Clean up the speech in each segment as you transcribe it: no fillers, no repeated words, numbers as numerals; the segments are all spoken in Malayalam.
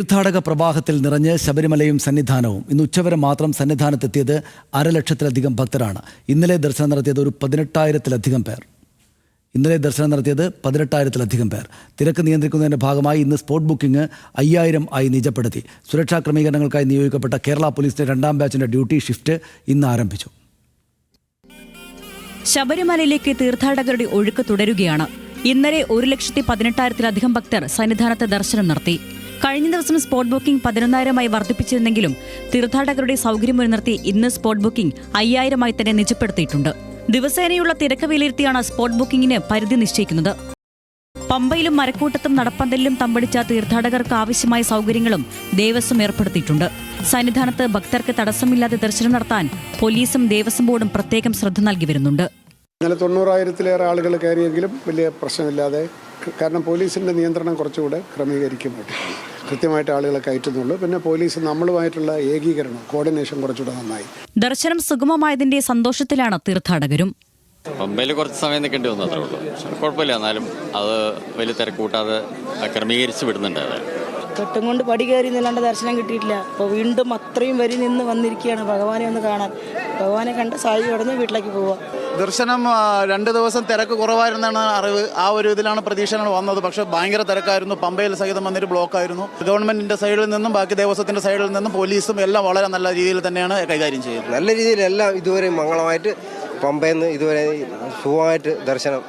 തീർത്ഥാടക പ്രവാഹത്തിൽ നിറഞ്ഞ് ശബരിമലയും സന്നിധാനവും. ഇന്ന് ഉച്ചവരെ മാത്രം സന്നിധാനത്തെത്തിയത് 1,00,000-ലധികം ഭക്തരാണ്. ഇന്നലെ ദർശനം നടത്തിയത് 18,000-ലധികം പേർ. തിരക്ക് നിയന്ത്രിക്കുന്നതിന്റെ ഭാഗമായി ഇന്ന് സ്പോട്ട് ബുക്കിംഗ് 5,000 ആയി നിജപ്പെടുത്തി. സുരക്ഷാ ക്രമീകരണങ്ങൾക്കായി നിയോഗിക്കപ്പെട്ട കേരള പോലീസിന്റെ 2ാം ബാച്ചിന്റെ ഡ്യൂട്ടി ഷിഫ്റ്റ് ഇന്ന് ആരംഭിച്ചു. ശബരിമലയിലേക്ക് തീർത്ഥാടകരുടെ ഒഴുക്ക് തുടരുകയാണ്. ഇന്നലെ 1,18,000-ലധികം ഭക്തർ സന്നിധാനത്ത് ദർശനം നടത്തി. കഴിഞ്ഞ ദിവസം സ്പോട്ട് ബുക്കിംഗ് 11,000-ആയി വർദ്ധിപ്പിച്ചിരുന്നെങ്കിലും തീർത്ഥാടകരുടെ സൗകര്യം മുൻനിർത്തി ഇന്ന് സ്പോട്ട് ബുക്കിംഗ് 5,000-ആയി തന്നെ നിജപ്പെടുത്തിയിട്ടുണ്ട്. ദിവസേനയുള്ള തിരക്ക് വിലയിരുത്തിയാണ് സ്പോട്ട് ബുക്കിംഗിന് പരിധി നിശ്ചയിക്കുന്നത്. പമ്പയിലും മരക്കൂട്ടത്തും നടപ്പന്തലിലും തമ്പടിച്ച തീർത്ഥാടകർക്ക് ആവശ്യമായ സൗകര്യങ്ങളും ദേവസ്വം ഏർപ്പെടുത്തിയിട്ടുണ്ട്. സന്നിധാനത്ത് ഭക്തർക്ക് തടസ്സമില്ലാതെ ദർശനം നടത്താൻ പോലീസും ദേവസ്വം ബോർഡും പ്രത്യേകം ശ്രദ്ധ നൽകി വരുന്നുണ്ട്. ഇന്നലെ 90,000-ലേറെ ആളുകൾ കയറിയെങ്കിലും വലിയ പ്രശ്നമില്ലാതെ, കാരണം പോലീസിൻ്റെ നിയന്ത്രണം കുറച്ചുകൂടെ ക്രമീകരിക്കപ്പെട്ടിട്ടുണ്ട്. കൃത്യമായിട്ട് ആളുകളെ കയറ്റുന്നുള്ളൂ. പിന്നെ പോലീസ് നമ്മളുമായിട്ടുള്ള ഏകീകരണം, കോർഡിനേഷൻ കുറച്ചുകൂടെ നന്നായി. ദർശനം സുഗമമായതിന്റെ സന്തോഷത്തിലാണ് തീർത്ഥാടകരും. പമ്പയിൽ കുറച്ച് സമയം നിൽക്കേണ്ടി വന്നു, അത്രേ ഉള്ളൂ. കുഴപ്പമില്ല, എന്നാലും അത് വലിയ തിരക്ക് കൂട്ടാതെ ക്രമീകരിച്ച് വിടുന്നുണ്ട്. കെട്ടും കൊണ്ട് പടി കയറി നില്ലാണ്ട് ദർശനം കിട്ടിയിട്ടില്ല. അപ്പോൾ വീണ്ടും അത്രയും വരി നിന്ന് വന്നിരിക്കുകയാണ് ഭഗവാനെ ഒന്ന് കാണാൻ. ഭഗവാനെ കണ്ട സായി ഉടനെ വീട്ടിലേക്ക് പോവുക. ദർശനം 2 ദിവസം തിരക്ക് കുറവായിരുന്നാണ് അറിവ്. ആ ഒരു ഇതിലാണ് പ്രതീക്ഷകൾ വന്നത്. പക്ഷേ ഭയങ്കര തിരക്കായിരുന്നു. പമ്പയിൽ സഹിതം വന്നൊരു ബ്ലോക്കായിരുന്നു. ഗവൺമെന്റിന്റെ സൈഡിൽ നിന്നും ബാക്കി ദേവസ്വത്തിന്റെ സൈഡിൽ നിന്നും പോലീസും എല്ലാം വളരെ നല്ല രീതിയിൽ തന്നെയാണ് കൈകാര്യം ചെയ്യുന്നത്. നല്ല രീതിയിൽ എല്ലാം ഇതുവരെ മംഗളമായിട്ട് പമ്പയിൽ നിന്ന് ഇതുവരെ സുഖമായിട്ട് ദർശനം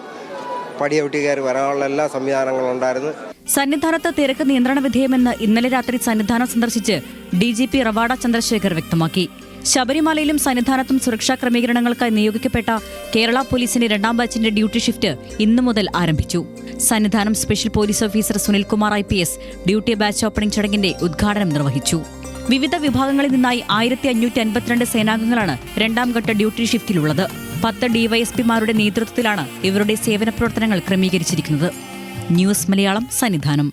പടിയവിട്ടി കയറി വരാനുള്ള എല്ലാ സംവിധാനങ്ങളും ഉണ്ടായിരുന്നു. സന്നിധാനത്ത് തിരക്ക് നിയന്ത്രണ വിധേയമെന്ന് ഇന്നലെ രാത്രി സന്നിധാനം സന്ദർശിച്ച് DGP റവാഡ ചന്ദ്രശേഖർ വ്യക്തമാക്കി. ശബരിമലയിലും സന്നിധാനത്തും സുരക്ഷാ ക്രമീകരണങ്ങൾക്കായി നിയോഗിക്കപ്പെട്ട കേരള പോലീസിന്റെ 2ാം ബാച്ചിന്റെ ഡ്യൂട്ടി ഷിഫ്റ്റ് ഇന്നു മുതൽ ആരംഭിച്ചു. Sannidhanam special police officer Sunilkumar IPS duty batch opening ചടങ്ങിന്റെ ഉദ്ഘാടനം നിർവഹിച്ചു. വിവിധ വിഭാഗങ്ങളിൽ നിന്നായി 1,552 സേനാംഗങ്ങളാണ് 2ാം ഘട്ട ഡ്യൂട്ടി ഷിഫ്റ്റിലുള്ളത്. 10 DYSPമാരുടെ നേതൃത്വത്തിലാണ് ഇവരുടെ സേവന പ്രവർത്തനങ്ങൾ ക്രമീകരിച്ചിരിക്കുന്നത്. ന്യൂസ് മലയാളം, സന്നിധാനം.